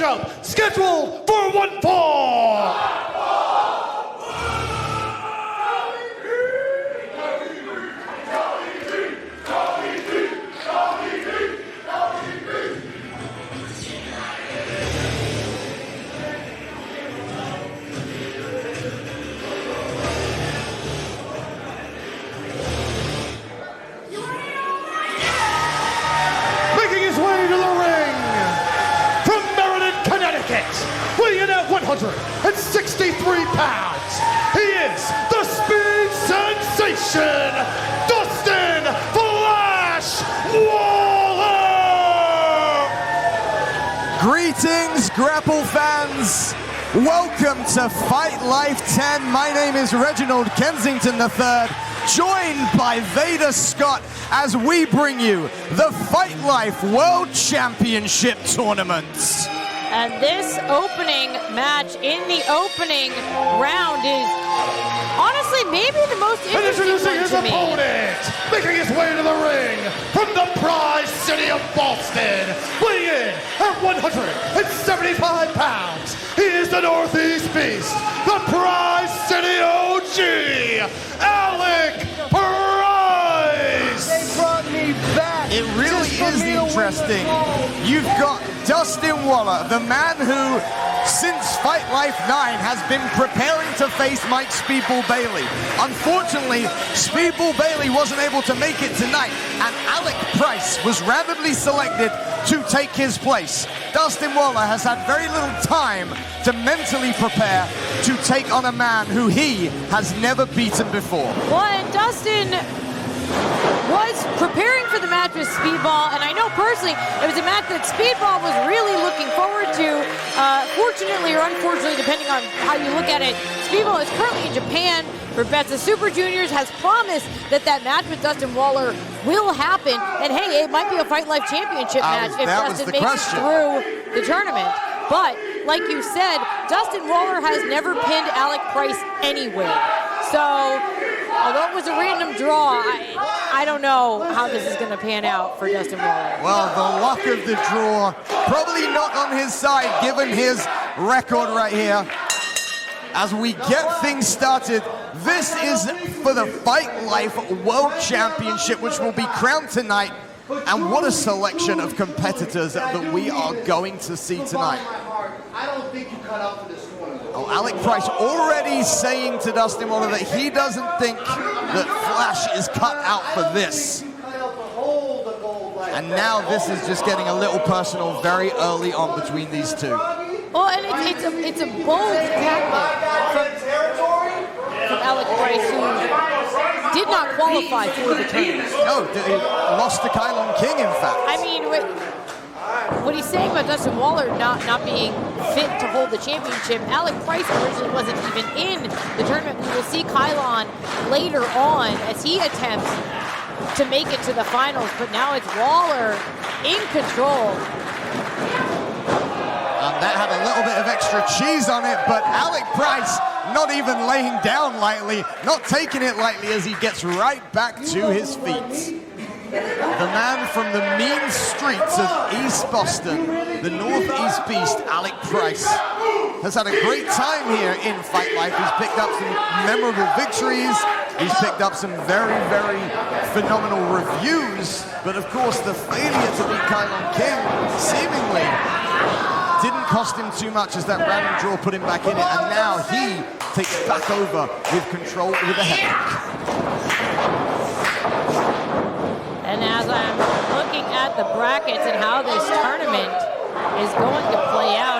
matchup scheduled for 1 fall. Weighing in at 163 pounds, he is the speed sensation, Dustin Flash Waller! Greetings, grapple fans. Welcome to Fight Life 10. My name is Reginald Kensington III, joined by Vader Scott as we bring you the Fight Life World Championship Tournament. And this opening match in the opening round is honestly maybe the most interesting introducing his opponent, making his way to the ring from the prize city of Boston, weighing in at 175 pounds. He is the Northeast Beast, the prize city OG, Alec Price. They brought me back. It really is interesting. You've got Dustin Waller, the man who, since Fight Life 9, has been preparing to face Mike Speedball Bailey. Unfortunately, Speedball Bailey wasn't able to make it tonight, and Alec Price was randomly selected to take his place. Dustin Waller has had very little time to mentally prepare to take on a man who he has never beaten before. Well, and Dustin was preparing for the match with Speedball, and I know personally it was a match that Speedball was really looking forward to. Fortunately or unfortunately, depending on how you look at it, Speedball is currently in Japan for Best of Super Juniors, has promised that that match with Dustin Waller will happen, and hey, it might be a Fight Life Championship match if Dustin makes it through the tournament. But, like you said, Dustin Waller has never pinned Alec Price anywhere. So, although it was a random draw, I don't know how this is going to pan out for Dustin Waller. Well, the luck of the draw probably not on his side, given his record right here. As we get things started, this is for the Fight Life World Championship, which will be crowned tonight. And what a selection of competitors that we are going to see tonight. I don't think you cut out for this tournament. Oh, Alec Price already saying to Dustin Waller that he doesn't think that Flash is cut out for this. And now this is just getting a little personal very early on between these two. Well, and it's a bold tactic from Alec Price, who did not qualify for the tournament. No, he lost to Kylon King, in fact. I mean, what he's saying about Dustin Waller not being fit to hold the championship, Alec Price originally wasn't even in the tournament. We will see Kylon later on as he attempts to make it to the finals, but now it's Waller in control. That had a little bit of extra cheese on it, but Alec Price not even laying down lightly, not taking it lightly as he gets right back to his feet. The man from the mean streets of East Boston, the Northeast Beast, Alec Price, has had a great time here in Fight Life. He's picked up some memorable victories. He's picked up some very, very phenomenal reviews. But of course, the failure to beat Kylon King seemingly didn't cost him too much as that random draw put him back in it. And now he takes back over with control with a head kick. And as I'm looking at the brackets and how this tournament is going to play out,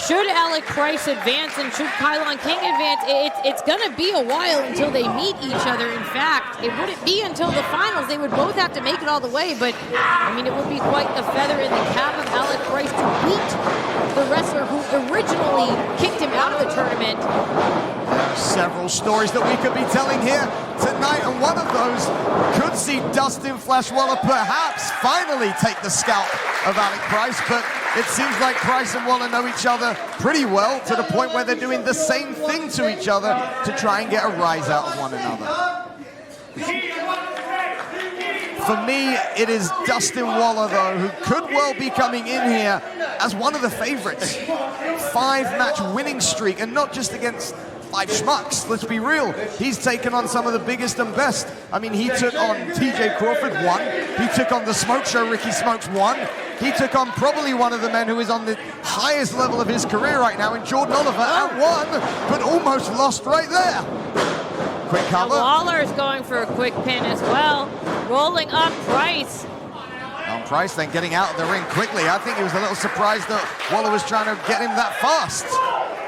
should Alec Price advance and should Kylon King advance, it's going to be a while until they meet each other. In fact, it wouldn't be until the finals. They would both have to make it all the way, but I mean, it would be quite the feather in the cap of Alec Price to beat the wrestler who originally kicked him out of the tournament. There are several stories that we could be telling here tonight, and one of those could see Dustin Flash Waller perhaps finally take the scalp of Alec Price, but it seems like Price and Waller know each other pretty well, to the point where they're doing the same thing to each other to try and get a rise out of one another. For me, it is Dustin Waller, though, who could well be coming in here as one of the favorites. 5-match winning streak, and not just against 5 schmucks, let's be real. He's taken on some of the biggest and best. I mean, he took on TJ Crawford, 1. He took on the Smoke Show, Ricky Smokes, 1. He took on probably one of the men who is on the highest level of his career right now in Jordan Oliver at 1, but almost lost right there. Quick cover. Now Waller's going for a quick pin as well. Rolling up Price. Price then getting out of the ring quickly. I think he was a little surprised that Waller was trying to get him that fast.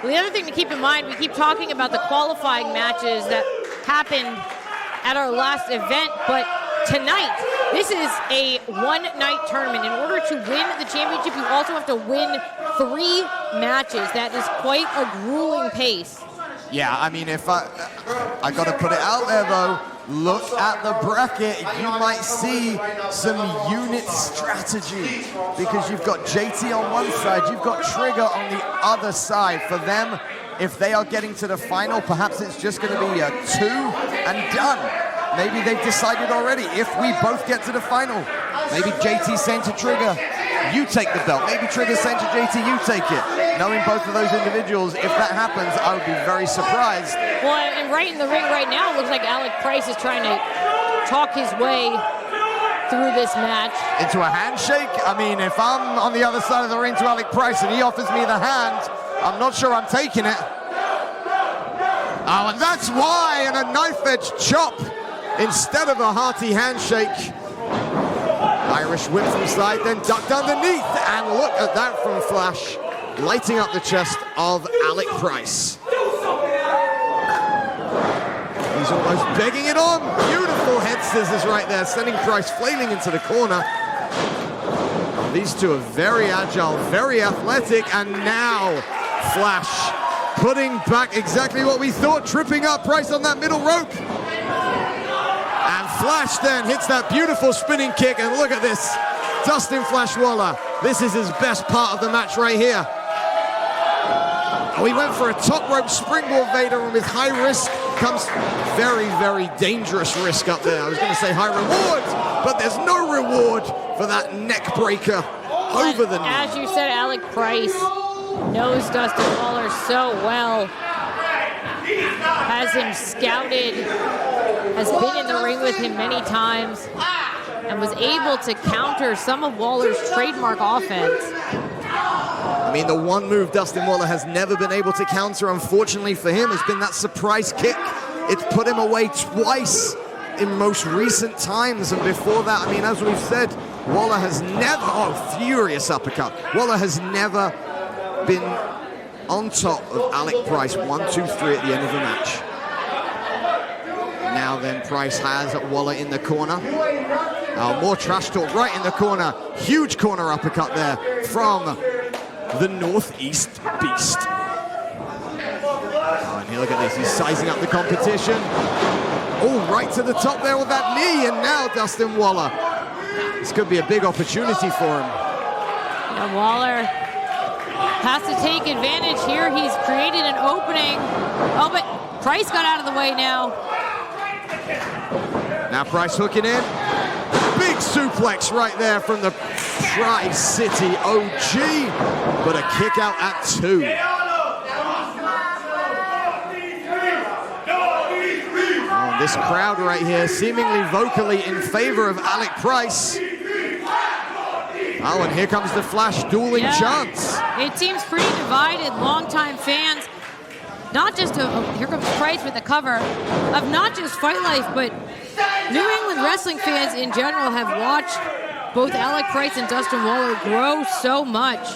Well, the other thing to keep in mind, we keep talking about the qualifying matches that happened at our last event, but tonight, this is a one-night tournament. In order to win the championship, you also have to win 3 matches. That is quite a grueling pace. Yeah, I mean, if I got to put it out there, though, look at the bracket. You might see some unit strategy because you've got JT on one side, you've got Trigger on the other side. For them, if they are getting to the final, perhaps it's just going to be a 2 and done. Maybe they've decided already, if we both get to the final, maybe JT's saying to Trigger, you take the belt. Maybe Trigger's saying to JT, you take it. Knowing both of those individuals, if that happens, I would be very surprised. Well, and right in the ring right now, it looks like Alec Price is trying to talk his way through this match. Into a handshake? I mean, if I'm on the other side of the ring to Alec Price and he offers me the hand, I'm not sure I'm taking it. Oh, and that's why, and a knife-edge chop instead of a hearty handshake. Irish whip from side, then ducked underneath, and look at that from Flash, lighting up the chest of Alec Price. He's almost begging it on. Beautiful head scissors right there, sending Price flailing into the corner. These two are very agile, very athletic, and now Flash putting back exactly what we thought, tripping up Price on that middle rope. And Flash then hits that beautiful spinning kick, and look at this. Dustin Flash Waller. This is his best part of the match right here. Oh, he went for a top rope springboard Vader, and with high risk comes very, very dangerous risk up there. I was going to say high reward, but there's no reward for that neck breaker over the knee. As you said, Alec Price knows Dustin Waller so well. Has him scouted, has been in the ring with him many times, and was able to counter some of Waller's trademark offense. I mean, the one move Dustin Waller has never been able to counter, unfortunately for him, has been that surprise kick. It's put him away twice in most recent times, and before that, I mean, as we've said, Waller has never, oh, furious uppercut. Waller has never been on top of Alec Price, 1, 2, 3 at the end of the match. Now then, Price has Waller in the corner. More trash talk right in the corner. Huge corner uppercut there from the Northeast Beast. Oh, and here, look at this. He's sizing up the competition. Oh, right to the top there with that knee. And now Dustin Waller. This could be a big opportunity for him. Yeah, Waller has to take advantage here. He's created an opening. Oh, but Price got out of the way now. Now Price hooking in. Big suplex right there from the Tri-City OG. But a kick out at 2. Oh, this crowd right here seemingly vocally in favor of Alec Price. Oh, and here comes the Flash dueling chants. It seems pretty divided. Longtime fans, not just of, here comes Price with the cover, of not just Fight Life, but New England wrestling fans in general have watched both Alec Price and Dustin Waller grow so much.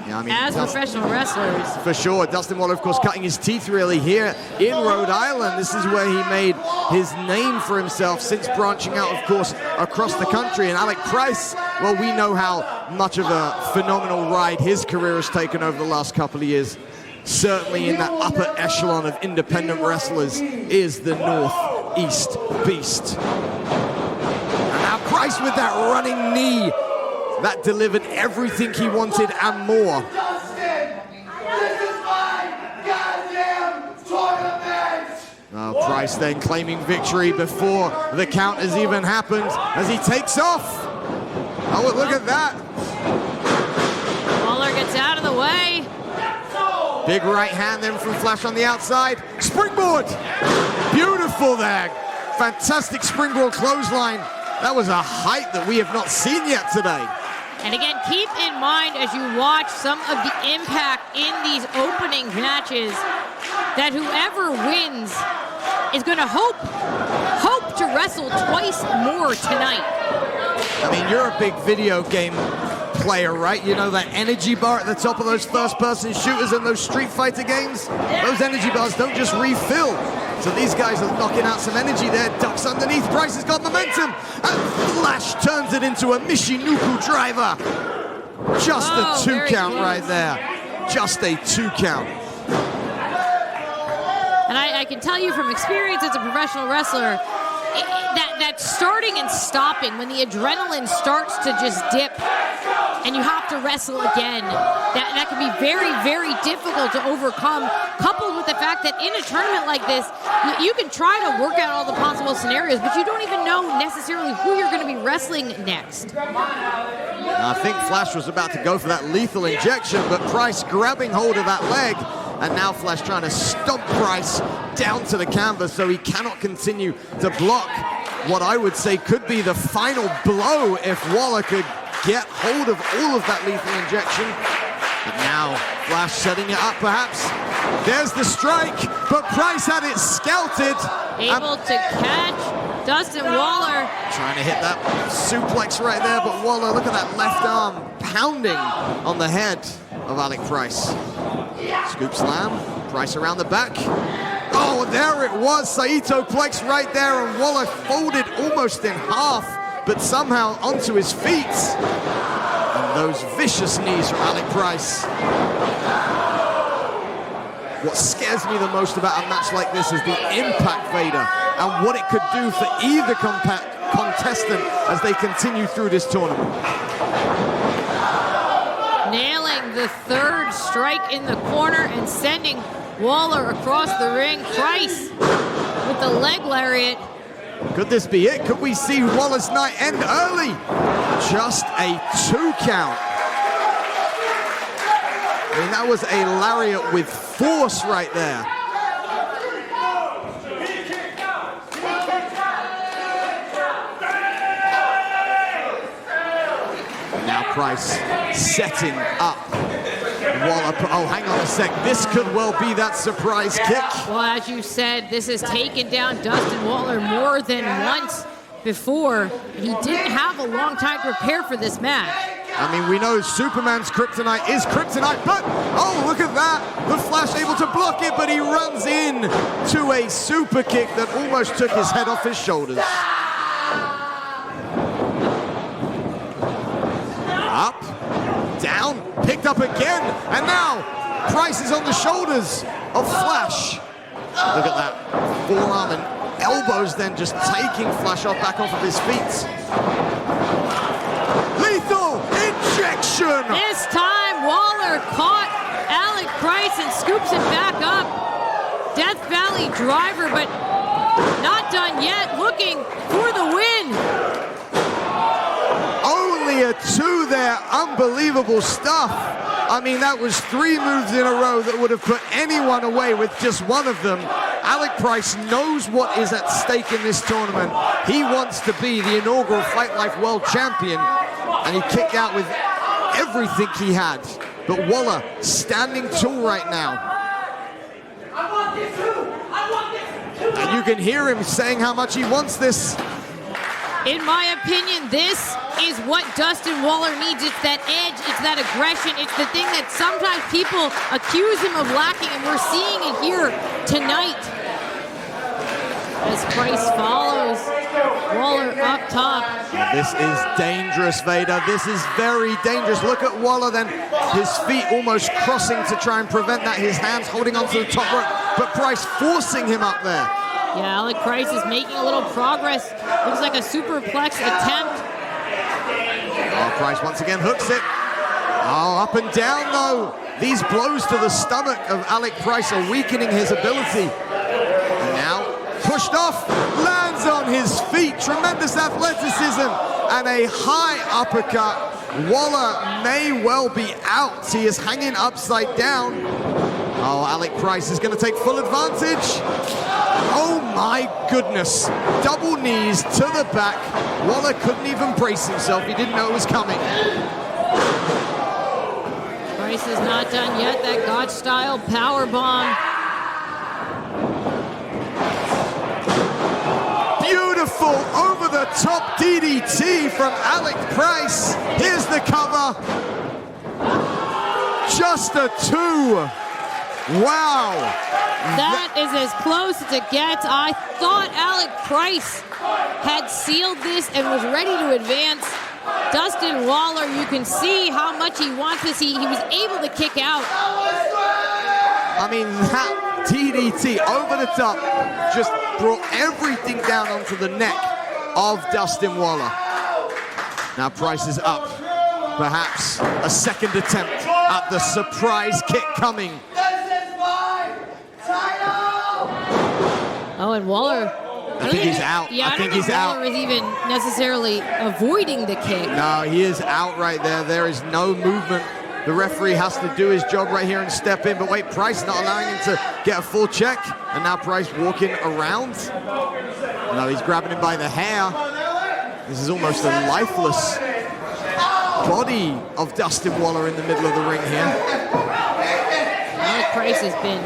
Yeah, I mean, as professional wrestlers. For sure. Dustin Waller, of course, cutting his teeth really here in Rhode Island. This is where he made his name for himself since branching out, of course, across the country. And Alec Price, well, we know how much of a phenomenal ride his career has taken over the last couple of years. Certainly in that upper echelon of independent wrestlers is the Northeast Beast. And now Price with that running knee. That delivered everything he wanted and more. Price then claiming victory before the count has even happened as he takes off. Oh, look at that. Waller gets out of the way. Big right hand then from Flash on the outside. Springboard. Beautiful there. Fantastic springboard clothesline. That was a height that we have not seen yet today. And again, keep in mind as you watch some of the impact in these opening matches that whoever wins is going to hope to wrestle twice more tonight. I mean, you're a big video game player, right? You know that energy bar at the top of those first-person shooters and those Street Fighter games? Those energy bars don't just refill. So these guys are knocking out some energy there. Ducks underneath. Price has got momentum. And Flash turns it into a Michinoku driver. Just a 2 count right there. Just a 2 count. And I can tell you from experience as a professional wrestler, that starting and stopping, when the adrenaline starts to just dip and you have to wrestle again, that can be very, very difficult to overcome, coupled with the fact that in a tournament like this, you can try to work out all the possible scenarios, but you don't even know necessarily who you're going to be wrestling next. I think Flash was about to go for that lethal injection, but Price grabbing hold of that leg, and now Flash trying to stomp Price down to the canvas so he cannot continue to block what I would say could be the final blow if Waller could get hold of all of that lethal injection. But now Flash setting it up perhaps. There's the strike, but Price had it scouted. Able to catch Dustin Waller. Trying to hit that suplex right there, but Waller, look at that left arm pounding on the head of Alec Price. Scoop slam, Price around the back. Oh, there it was, Saito Plex right there, and Waller folded almost in half, but somehow onto his feet. And those vicious knees from Alec Price. What scares me the most about a match like this is the impact, Vader, and what it could do for either contestant as they continue through this tournament. Nailing the third strike in the corner and sending Waller across the ring. Price with the leg lariat. Could this be it? Could we see Waller's night end early? Just a 2 count. I mean, that was a lariat with force right there. Now Price setting up Waller. Oh, hang on a sec. This could well be that surprise kick. Well, as you said, this has taken down Dustin Waller more than once before. He didn't have a long time to prepare for this match. I mean, we know Superman's kryptonite is kryptonite, but oh, look at that. The Flash able to block it, but he runs in to a super kick that almost took his head off his shoulders. Up, down, picked up again, and now Price is on the shoulders of Flash. Look at that forearm and elbows then just taking Flash back off of his feet. Lethal injection! This time Waller caught Alec Price and scoops him back up. Death Valley driver, but not done yet, looking for the win. Only a 2 there, unbelievable stuff. I mean, that was 3 moves in a row that would have put anyone away with just one of them. Alec Price knows what is at stake in this tournament. He wants to be the inaugural Fight Life World Champion, and he kicked out with everything he had. But Waller standing tall right now. I want this too! I want this too! And you can hear him saying how much he wants this. In my opinion, this is what Dustin Waller needs. It's that edge, it's that aggression, it's the thing that sometimes people accuse him of lacking, and we're seeing it here tonight. As Price follows Waller up top. This is dangerous, Vader. This is very dangerous. Look at Waller then, his feet almost crossing to try and prevent that. His hands holding onto the top rope, but Price forcing him up there. Yeah, Alec Price is making a little progress. Looks like a superplex attempt. Oh, Price once again hooks it. Oh, up and down though. These blows to the stomach of Alec Price are weakening his ability. And now pushed off, lands on his feet, tremendous athleticism, and a high uppercut. Waller may well be out. He is hanging upside down. Oh, Alec Price is going to take full advantage. Oh my goodness. Double knees to the back. Waller couldn't even brace himself. He didn't know it was coming. Price is not done yet. That God-style power bomb. Beautiful over-the-top DDT from Alec Price. Here's the cover. Just a 2. Wow. That is as close as it gets. I thought Alec Price had sealed this and was ready to advance. Dustin Waller, you can see how much he wants this. He was able to kick out. I mean, that DDT over the top just brought everything down onto the neck of Dustin Waller. Now Price is up. Perhaps a second attempt at the surprise kick coming. Oh, and Waller. I think he's out. Yeah, I think he's out. Waller is even necessarily avoiding the kick. No, he is out right there. There is no movement. The referee has to do his job right here and step in. But wait, Price not allowing him to get a full check. And now Price walking around. No, he's grabbing him by the hair. This is almost a lifeless body of Dustin Waller in the middle of the ring here. Alec Price has been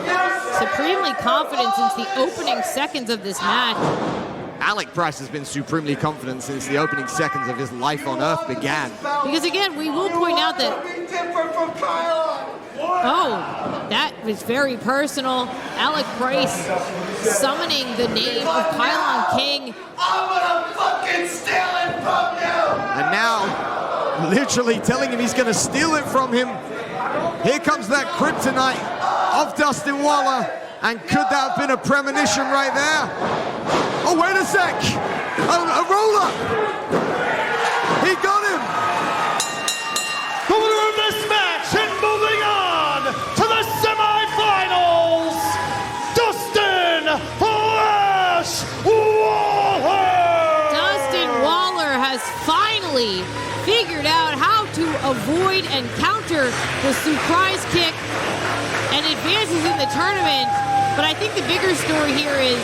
supremely confident since the opening seconds of this match. Alec Price has been supremely confident since the opening seconds of his life on Earth began. Because again, we will point out that... Oh, that was very personal. Alec Price summoning the name of Pylon King. I'm gonna fucking steal it from you! And now, literally telling him he's gonna steal it from him. Here comes that kryptonite of Dustin Waller. And could that have been a premonition right there? Oh, wait a sec. A roll-up. He got him. The winner of this match and moving on to the semifinals, Dustin Flash Waller. Dustin Waller has finally figured out how to avoid and counter the surprise kick and advances in the tournament. But I think the bigger story here is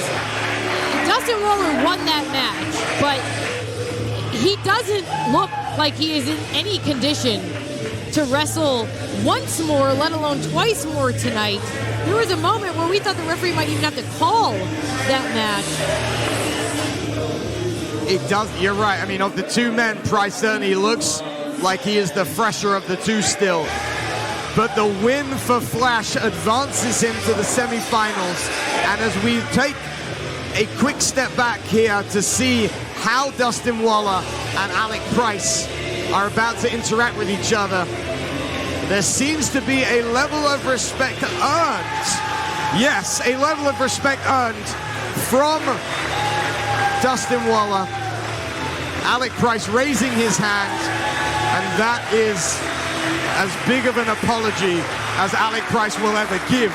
Dustin Waller won that match, but he doesn't look like he is in any condition to wrestle once more, let alone twice more tonight. There was a moment where we thought the referee might even have to call that match. It does, you're right. I mean, of the two men, Price certainly looks like he is the fresher of the two still. But the win for Flash advances him to the semifinals. And as we take a quick step back here to see how Dustin Waller and Alec Price are about to interact with each other, there seems to be a level of respect earned. Yes, a level of respect earned from Dustin Waller. Alec Price raising his hand, and that is as big of an apology as Alec Price will ever give.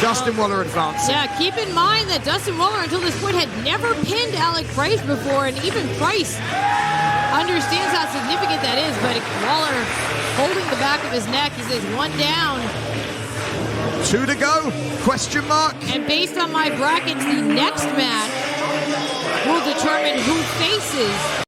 Dustin Waller advancing. Yeah, keep in mind that Dustin Waller until this point had never pinned Alec Price before, and even Price understands how significant that is, but Waller holding the back of his neck. He says 1 down. 2 to go, question mark. And based on my brackets, the next match will determine who faces